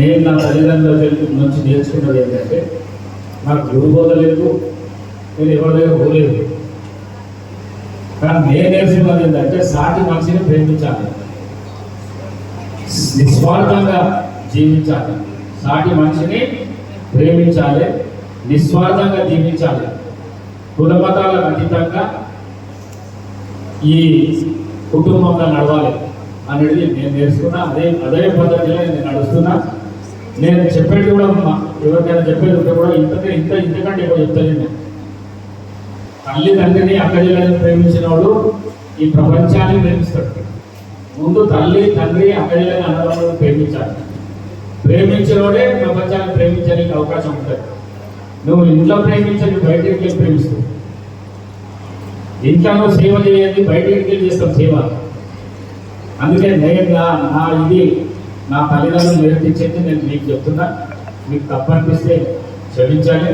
నేను నా తల్లిదండ్రుల నుంచి నేర్చుకున్నది ఏంటంటే నాకు గురుబోధ లేదు, నేను ఎవరి దగ్గర పోలేదు. కానీ నేను నేర్చుకున్నది ఏంటంటే సాటి మనిషిని ప్రేమించాలి, నిస్వార్థంగా జీవించాలి. సాటి మనిషిని ప్రేమించాలి, నిస్వార్థంగా జీవించాలి. కులమతాలకు అతీతంగా ఈ కుటుంబంగా నడవాలి అనేది నేను నేర్చుకున్నా. అదే పద్ధతిలో నేను నడుస్తున్నా. నేను చెప్పేది కూడా ఎవరికైనా చెప్పేది ఉంటే కూడా ఇంతకంటే ఎక్కువ చెప్తాను. నేను తల్లి తండ్రిని అక్కజల్లని ప్రేమించిన వాడు ఈ ప్రపంచాన్ని ప్రేమిస్తాడు. ముందు తల్లి తండ్రి అక్కజల్లని అన్నదమ్ములను ప్రేమించాలి. ప్రేమించినోడే ప్రపంచాన్ని ప్రేమించడానికి అవకాశం ఉంటుంది. నువ్వు ఇంట్లో ప్రేమించని బయటికి వెళ్ళి ప్రేమిస్తావు. ఇంట్లో సేవ చేయాలి, బయటికి వెళ్ళి చేస్తాం సేవ. అందుకే నేరుగా నా తల్లిదండ్రులు నేర్పించేది నేను మీకు చెప్తున్నా. మీకు తప్పనిపిస్తే క్షమించాలి.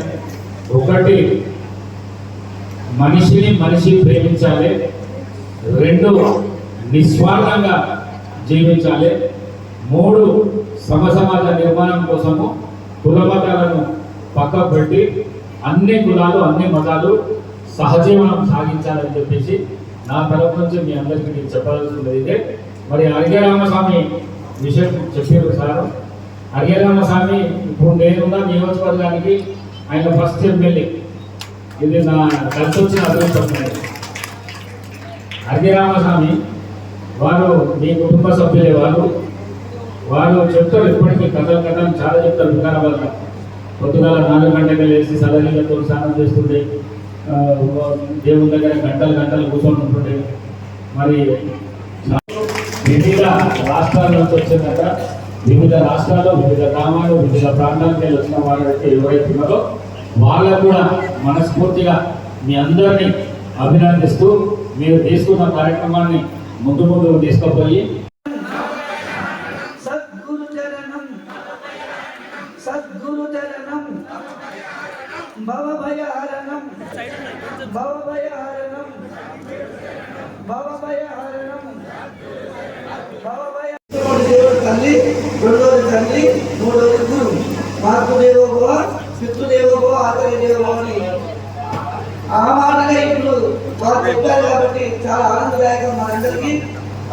ఒకటి, మనిషి ప్రేమించాలి. రెండు, నిస్వార్థంగా జీవించాలి. మూడు, సమాజ నిర్మాణం కోసము కులమతాలను పక్కకు పెట్టి అన్ని కులాలు అన్ని మతాలు సహజీవనం సాగించాలని చెప్పేసి నా తరఫు నుంచి మీ అందరికీ నేను చెప్పాల్సింది ఇదే. మరి అరిగరామస్వామి విషయం చెప్పారు సార్. అరిగరామస్వామి ఇప్పుడు నేనున్న నియోజకవర్గానికి ఆయన ఫస్ట్ ఎమ్మెల్యే. ఇది నా కలిసి వచ్చిన అదృష్టం. అరిగరామస్వామి వారు మీ కుటుంబ సభ్యులే. వారు చెప్తారు ఇప్పటికీ కథలు చాలా చెప్తారు. వికారాబాద్లో పొద్దుగాల 4 గంటలకు లేచి సలహీలతో స్నానం చేస్తుండే, దేవుని దగ్గర గంటలు కూర్చొని ఉంటుండే. మరి వివిధ రాష్ట్రాల నుంచి వచ్చినాక వివిధ రాష్ట్రాల్లో వివిధ గ్రామాలు వివిధ ప్రాంతాలకు వెళ్ళి వచ్చిన వాళ్ళైతే ఎవరైతే ఉన్నారో వాళ్ళకు కూడా మనస్ఫూర్తిగా మీ అందరినీ అభినందిస్తూ మీరు తీసుకున్న కార్యక్రమాన్ని ముందు తీసుకుపోయి భవభయహరణం తల్లి, రెండోది తల్లి, మూడోది గురువు. మాతృదేవోభవ, పితృదేవోభవ, ఆచార్యదేవోభవ అని ఆ మాటగా ఇప్పుడు వారు చెప్పారు. కాబట్టి చాలా ఆనందదాయకం మనందరికీ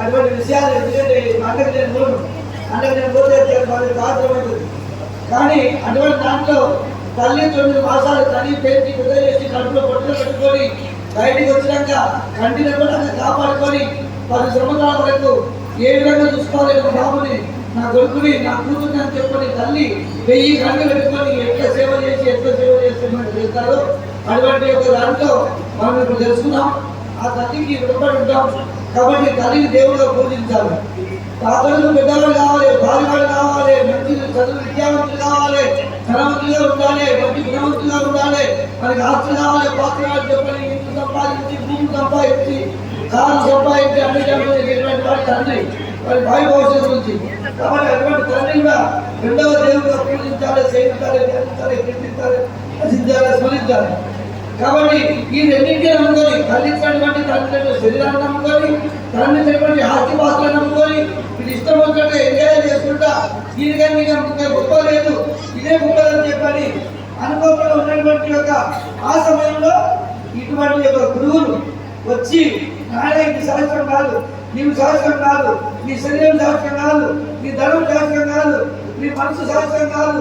అటువంటి విషయాలు. ఎందుకంటే మాటకు నేను పోతే వాళ్ళకి సాధ్యమవుతుంది. కానీ అటువంటి దాంట్లో తల్లి 9 మాసాలు తల్లి పెంచి పెద్ద చేసి కడుపులో పొట్టులు పెట్టుకొని బయటికి వచ్చినాక కంటిని కూడా కాపాడుకొని 10 సంవత్సరాల వరకు ఏ విధంగా చూసుకోవాలి బాబుని, నా కొడుకుని, నా కూతుర్ని అని చెప్పని తల్లి 1000 కళ్ళు పెట్టుకొని ఎట్లా సేవ చేస్తే మనం చేస్తారో అటువంటి ఒక దాంట్లో మనం ఇప్పుడు తెలుసుకున్నాం. ఆ తల్లికి రుణపడి ఉంటాం. కాబట్టి తల్లిని దేవుడిగా పూజించాలి. తాతలు పెద్దవాళ్ళు కావాలి, భార్యవాళ్ళు కావాలి, మంచి చదువు విద్యావంతులు కావాలి, ధనవంతులుగా ఉండాలి, మంచి గుణవంతులుగా ఉండాలి. మనకి ఆస్తులు కావాలి, పాత్రలు చెప్పని ఇంటి సంపాదించి, భూమి సంపాదించి, కాలు సంపాదించి అన్ని చెప్పినటువంటి వాడి తండ్రి, వారి భావి భవిష్యత్తు గురించి. కాబట్టి అటువంటి తండ్రి కూడా రెండవ దేవుడిగా పూజించాలి, సేవించాలి, ధ్యానించాలి, కీర్తించాలి, రచించాలి, స్మరించాలి. కాబట్టి ఈ రెండింటిని నమ్ముకొని తల్లించినటువంటి తల్లిదండ్రుల శరీరాన్ని నమ్ముకొని తల్లించినటువంటి ఆస్తిపాస్తులను నమ్ముకొని ఇది ఇష్టం వచ్చినట్టు ఎంజాయ్ చేసుకుంటా దీనికని గొప్ప లేదు, ఇదే గొప్పదని చెప్పని అనుకోకుండా ఉన్నటువంటి యొక్క ఆ సమయంలో ఇటువంటి యొక్క గురువులు వచ్చి నాయన ఇది శాస్త్రం కాదు, నీవు శాస్త్రం కాదు, నీ శరీరం శాస్త్రం కాదు, నీ ధనం శాస్త్రం కాదు, నీ మనసు శాస్త్రం కాదు.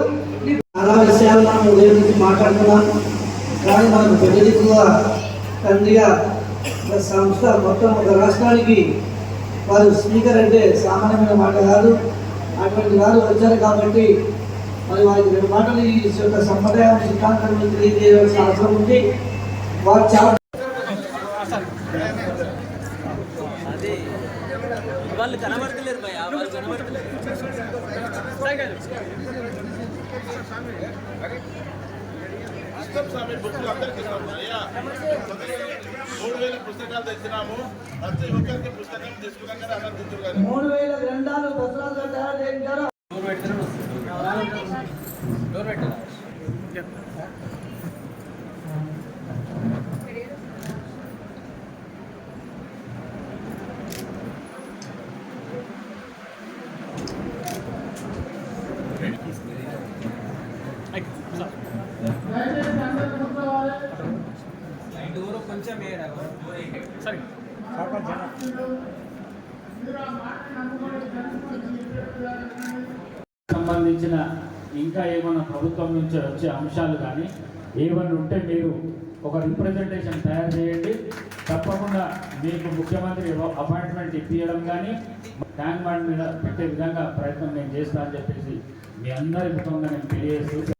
చాలా విషయాలు మనం ఉదయం నుంచి మాట్లాడుతున్నాం. కానీ మనకు పెద్దదిగా తండ్రిగా సంస్థ మొత్తం ఒక రాష్ట్రానికి వారు స్పీకర్ అంటే సామాన్యమైన మాట కాదు. అటువంటి వారు వచ్చారు కాబట్టి మరి వారికి 2 మాటలు ఈ యొక్క సంప్రదాయం సిద్ధాంతాన్ని తెలియజేయవలసిన అవసరం ఉంది. వారు చాలా వాళ్ళు కనబడతలేరు భయ, వాళ్ళు కనబడతలేరు. స్వామి బుక్కులు అందరికి 3000 పుస్తకాలు తెచ్చినాము. ప్రతి ఒక్కరికి పుస్తకం తీసుకున్నాం కదా అనంతించారు కదా. 3000 గ్రంథాలు పుస్తకాలు తయారు చేయించారు. సంబంధించిన ఇంకా ఏమైనా ప్రభుత్వం నుంచి వచ్చే అంశాలు కానీ ఏమైనా ఉంటే మీరు ఒక రిప్రజెంటేషన్ తయారు చేయండి. తప్పకుండా మీకు ముఖ్యమంత్రి అపాయింట్మెంట్ ఇప్పించడం కానీ ట్యాంక్ బండ్ మీద పెట్టే విధంగా ప్రయత్నం నేను చేస్తానని చెప్పేసి మీ అందరి ముఖంగా నేను తెలియజేస్తూ